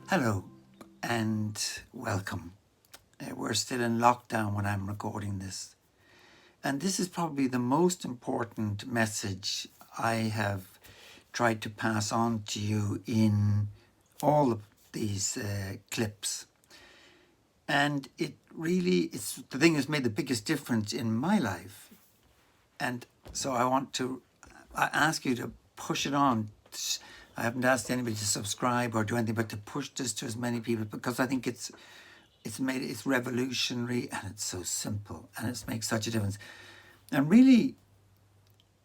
Hello and welcome. We're still in lockdown when I'm recording this. And this is probably the most important message I have tried to pass on to you in all of these clips. And it's the thing that's made the biggest difference in my life. And so I ask you to push it on. I haven't asked anybody to subscribe or do anything, but to push this to as many people, because I think it's revolutionary and it's so simple and it makes such a difference. And really,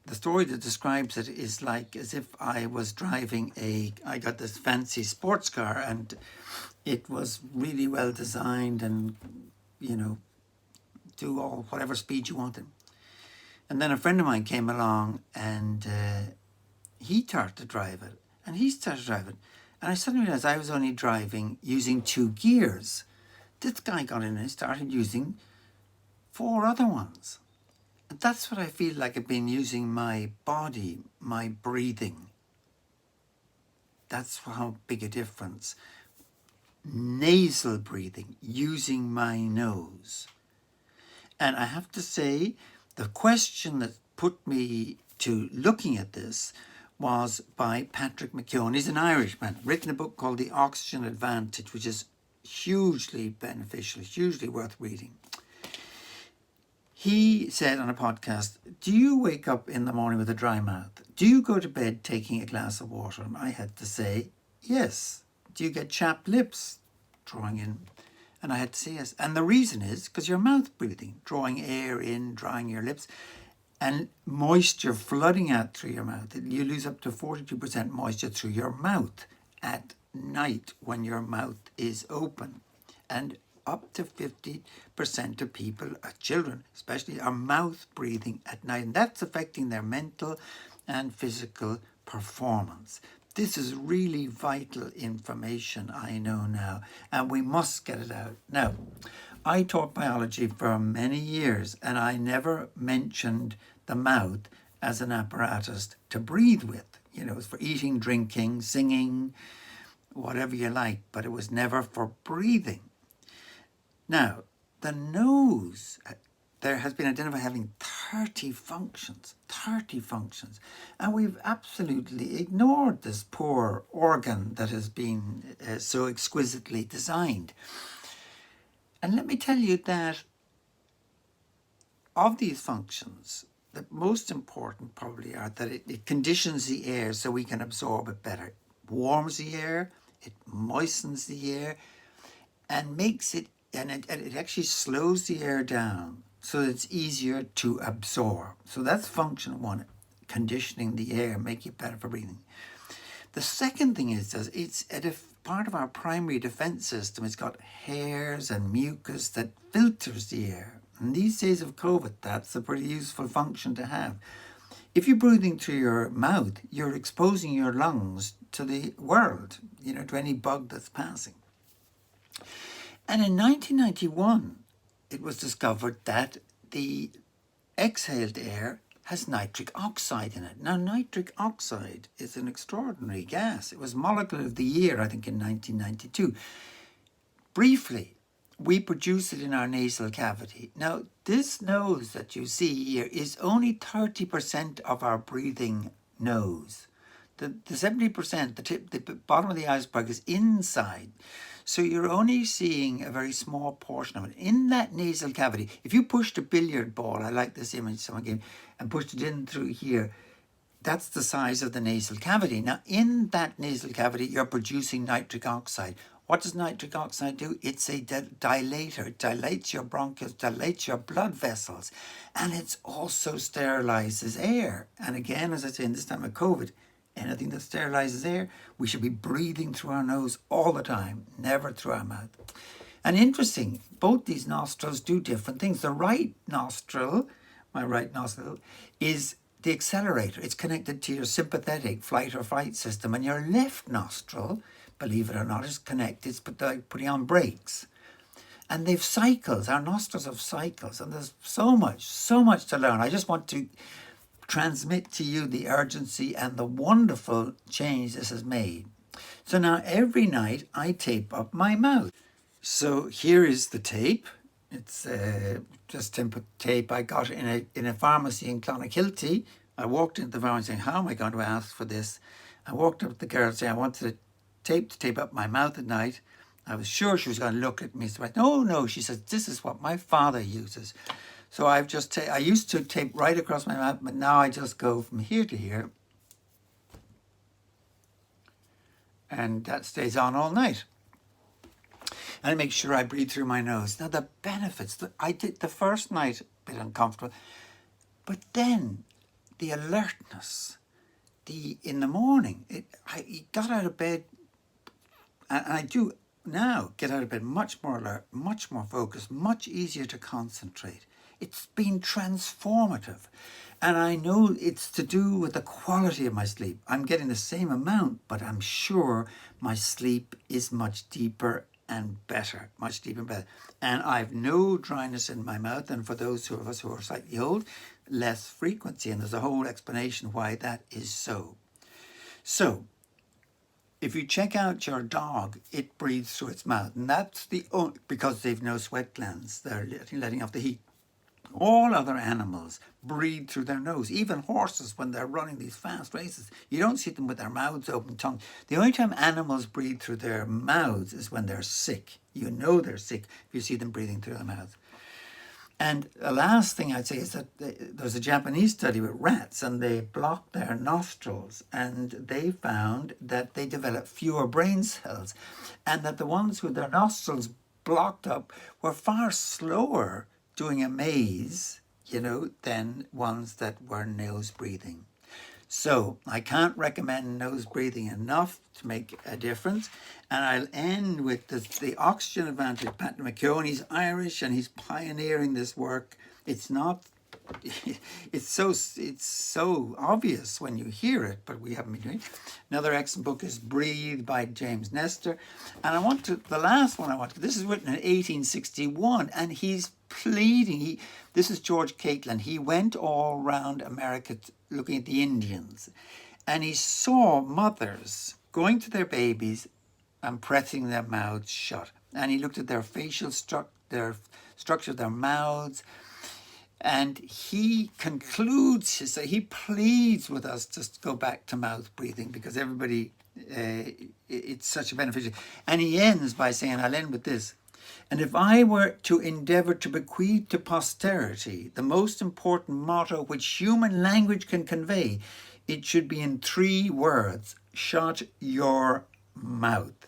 the story that describes it is like as if I was driving I got this fancy sports car and it was really well designed and, do all whatever speed you wanted. And then a friend of mine came along and he started to drive it. And I suddenly realized I was only driving using 2 gears. This guy got in and started using 4 other ones. And that's what I feel like I've been using my body, my breathing. That's how big a difference. Nasal breathing, using my nose. And I have to say, the question that put me to looking at this was by Patrick McKeown. He's an Irishman, written a book called The Oxygen Advantage, which is hugely beneficial, hugely worth reading. He said on a podcast, do you wake up in the morning with a dry mouth? Do you go to bed taking a glass of water? And I had to say, yes. Do you get chapped lips? Drawing in. And I had to say yes. And the reason is because you're mouth breathing, drawing air in, drying your lips, and moisture flooding out through your mouth. You lose up to 42% moisture through your mouth at night when your mouth is open. And up to 50% of people, children especially, are mouth breathing at night. And that's affecting their mental and physical performance. This is really vital information, I know now, and we must get it out. Now, I taught biology for many years, and I never mentioned the mouth as an apparatus to breathe with. It was for eating, drinking, singing, whatever you like, but it was never for breathing. Now, the nose, there has been identified having 30 functions, and we've absolutely ignored this poor organ that has been so exquisitely designed. And let me tell you that of these functions, the most important probably are that it conditions the air so we can absorb it better. It warms the air, it moistens the air, and makes it, and it actually slows the air down so that it's easier to absorb. So that's function 1, conditioning the air, make it better for breathing. The second thing is it's a part of our primary defense system. It's got hairs and mucus that filters the air. And these days of COVID, that's a pretty useful function to have. If you're breathing through your mouth, you're exposing your lungs to the world, to any bug that's passing. And in 1991, it was discovered that the exhaled air has nitric oxide in it. Now, nitric oxide is an extraordinary gas. It was Molecule of the Year, I think, in 1992. Briefly, we produce it in our nasal cavity. Now, this nose that you see here is only 30% of our breathing nose. The 70%, the bottom of the iceberg, is inside. So you're only seeing a very small portion of it. In that nasal cavity, if you pushed a billiard ball, I like this image someone gave, and pushed it in through here, that's the size of the nasal cavity. Now, in that nasal cavity, you're producing nitric oxide. What does nitric oxide do? It's a dilator. It dilates your bronchioles, dilates your blood vessels, and it also sterilizes air. And again, as I say, in this time of COVID, anything that sterilizes air, we should be breathing through our nose all the time, never through our mouth. And interesting, both these nostrils do different things. The right nostril, my right nostril, is the accelerator. It's connected to your sympathetic flight or fight system. And your left nostril, believe it or not, is connected. It's putting on brakes. And they've cycles. Our nostrils have cycles. And there's so much to learn. I just want to transmit to you the urgency and the wonderful change this has made. So now every night I tape up my mouth. So here is the tape. It's just simple tape I got in a pharmacy in Clonakilty. I walked into the pharmacy saying, how am I going to ask for this? I walked up to the girl saying I wanted a tape to tape up my mouth at night. I was sure she was going to look at me. So I said, no, she says, this is what my father uses. So I used to tape right across my mouth, but now I just go from here to here. And that stays on all night. And I make sure I breathe through my nose. Now the benefits, I did the first night a bit uncomfortable, but then the alertness, in the morning, I got out of bed, and I do now get out of bed much more alert, much more focused, much easier to concentrate. It's been transformative. And I know it's to do with the quality of my sleep. I'm getting the same amount, but I'm sure my sleep is much deeper and better, much deeper and better. And I've no dryness in my mouth. And for those of us who are slightly old, less frequency. And there's a whole explanation why that is so. So, if you check out your dog, it breathes through its mouth. And that's because they've no sweat glands. They're letting off the heat. All other animals breathe through their nose. Even horses, when they're running these fast races, you don't see them with their mouths open, tongue. The only time animals breathe through their mouths is when they're sick. You know they're sick if you see them breathing through their mouth. And the last thing I'd say is that there's a Japanese study with rats, and they blocked their nostrils, and they found that they developed fewer brain cells, and that the ones with their nostrils blocked up were far slower doing a maze, than ones that were nose breathing. So I can't recommend nose breathing enough to make a difference. And I'll end with the oxygen advantage. Patrick McKeown, he's Irish and he's pioneering this work. It's so obvious when you hear it, but we haven't been doing it. Another excellent book is Breathe by James Nestor. And the last one this is written in 1861, and he's pleading. This is George Catlin. He went all around America looking at the Indians, and he saw mothers going to their babies and pressing their mouths shut. And he looked at their facial their structure of their mouths, and he concludes, he pleads with us to go back to mouth breathing, because everybody, it's such a beneficial. And he ends by saying, I'll end with this. And if I were to endeavour to bequeath to posterity the most important motto which human language can convey, it should be in 3 words: shut your mouth.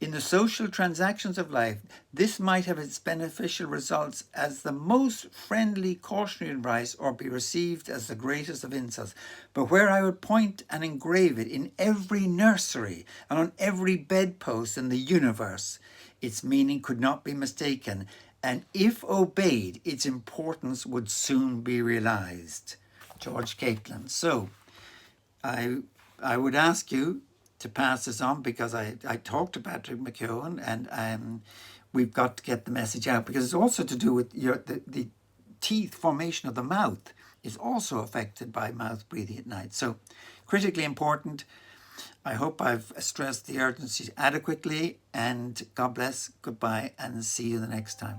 In the social transactions of life, this might have its beneficial results as the most friendly cautionary advice, or be received as the greatest of insults. But where I would point and engrave it in every nursery and on every bedpost in the universe, its meaning could not be mistaken, and if obeyed, its importance would soon be realized. George Catlin. So, I would ask you to pass this on, because I talked to Patrick McKeown, and we've got to get the message out, because it's also to do with the teeth formation of the mouth is also affected by mouth breathing at night. So, critically important. I hope I've stressed the urgency adequately, and God bless, goodbye, and see you the next time.